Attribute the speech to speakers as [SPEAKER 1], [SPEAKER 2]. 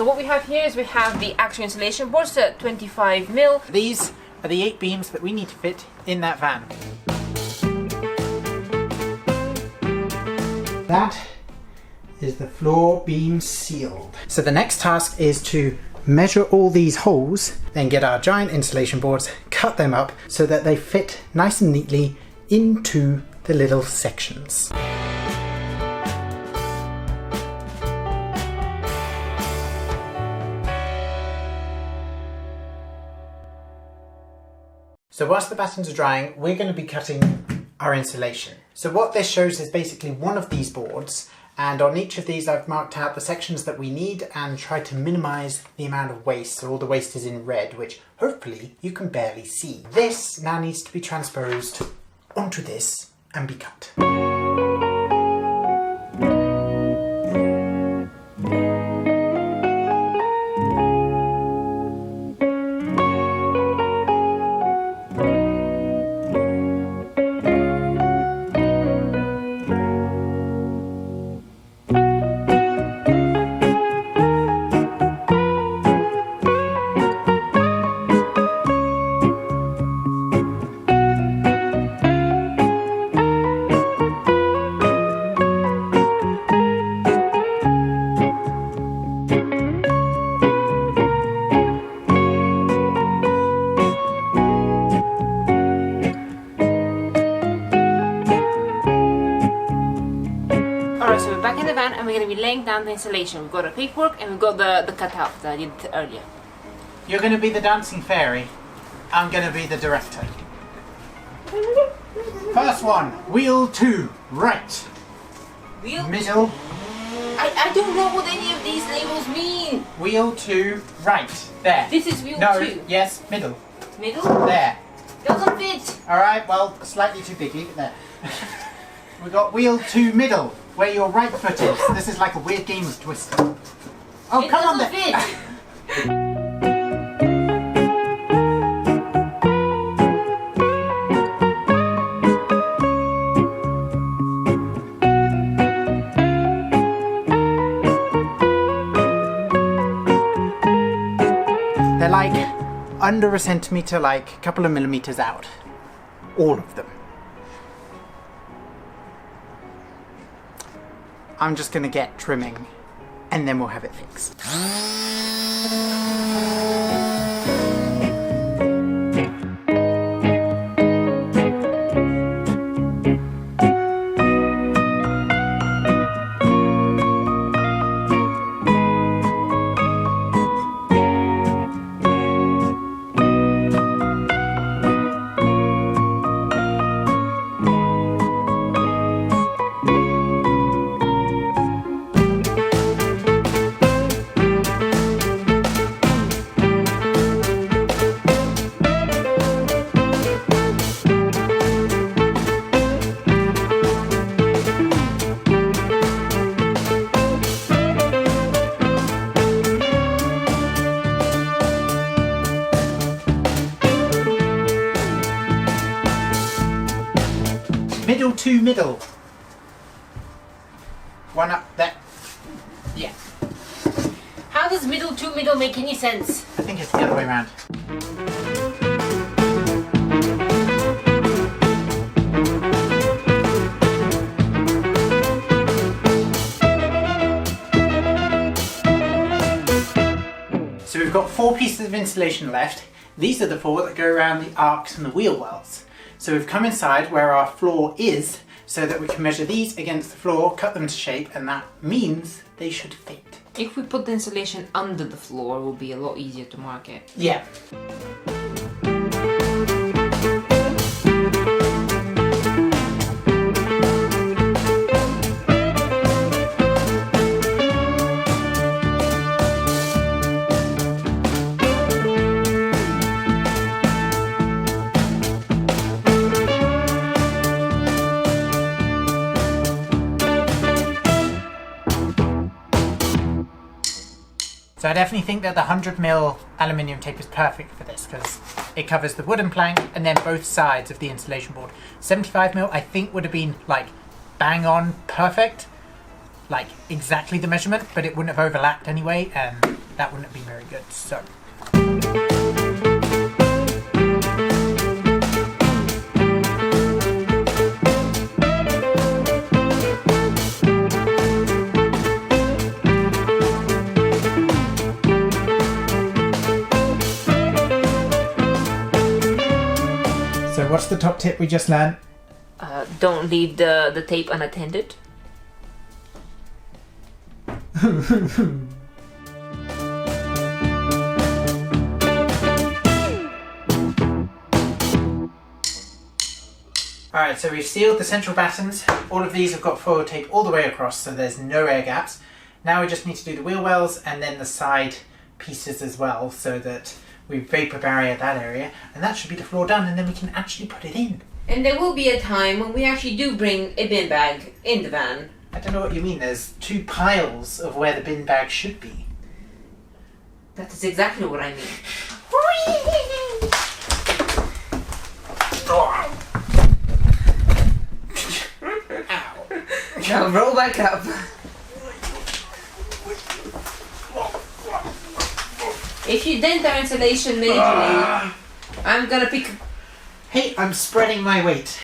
[SPEAKER 1] so what we have here is we have the actual insulation boards at 25mm.
[SPEAKER 2] These are the 8 beams that we need to fit in that van. That is the floor beam sealed. So the next task is to measure all these holes, then get our giant insulation boards, cut them up so that they fit nice and neatly into the little sections. So whilst the battens are drying, we're going to be cutting our insulation. So what this shows is basically one of these boards, and on each of these I've marked out the sections that we need and tried to minimise the amount of waste. So all the waste is in red, which hopefully you can barely see. This now needs to be transposed onto this and be cut.
[SPEAKER 1] And we're going to be laying down the insulation. We've got our paperwork and we've got the cutout that I did earlier.
[SPEAKER 2] You're going to be the dancing fairy. I'm going to be the director. First one, wheel 2, right.
[SPEAKER 1] Wheel?
[SPEAKER 2] Middle.
[SPEAKER 1] I don't know what any of these labels mean.
[SPEAKER 2] Wheel 2, right. There.
[SPEAKER 1] This is wheel 2.
[SPEAKER 2] No, yes, middle.
[SPEAKER 1] Middle?
[SPEAKER 2] There.
[SPEAKER 1] Doesn't fit.
[SPEAKER 2] Alright, well, slightly too big. Leave it there. We've got wheel 2, middle, where your right foot is. This is like a weird game of Twister. Oh, come on then.
[SPEAKER 1] It doesn't fit.
[SPEAKER 2] They're like under a centimetre, like a couple of millimetres out. All of them. I'm just going to get trimming and then we'll have it fixed. Middle to middle. One up there. Yeah.
[SPEAKER 1] How does middle to middle make any sense?
[SPEAKER 2] I think it's the other way around. So we've got 4 pieces of insulation left. These are the 4 that go around the arcs and the wheel wells. So we've come inside where our floor is so that we can measure these against the floor, cut them to shape, and that means they should fit.
[SPEAKER 1] If we put the insulation under the floor, it will be a lot easier to mark it.
[SPEAKER 2] Yeah. So I definitely think that the 100mm aluminium tape is perfect for this because it covers the wooden plank and then both sides of the insulation board. 75mm I think would have been like bang on perfect, like exactly the measurement, but it wouldn't have overlapped anyway, and that wouldn't have been very good. So. So what's the top tip we just learned?
[SPEAKER 1] Don't leave the tape unattended.
[SPEAKER 2] Alright, so we've sealed the central battens. All of these have got foil tape all the way across, so there's no air gaps. Now we just need to do the wheel wells and then the side pieces as well, so that we vapor barrier that area, and that should be the floor done, and then we can actually put it in.
[SPEAKER 1] And there will be a time when we actually do bring a bin bag in the van.
[SPEAKER 2] I don't know what you mean, there's 2 piles of where the bin bag should be.
[SPEAKER 1] That is exactly what I mean.
[SPEAKER 2] Ow.
[SPEAKER 1] Now roll back up. If you dent our insulation majorly, I'm gonna pick...
[SPEAKER 2] Hey, I'm spreading my weight.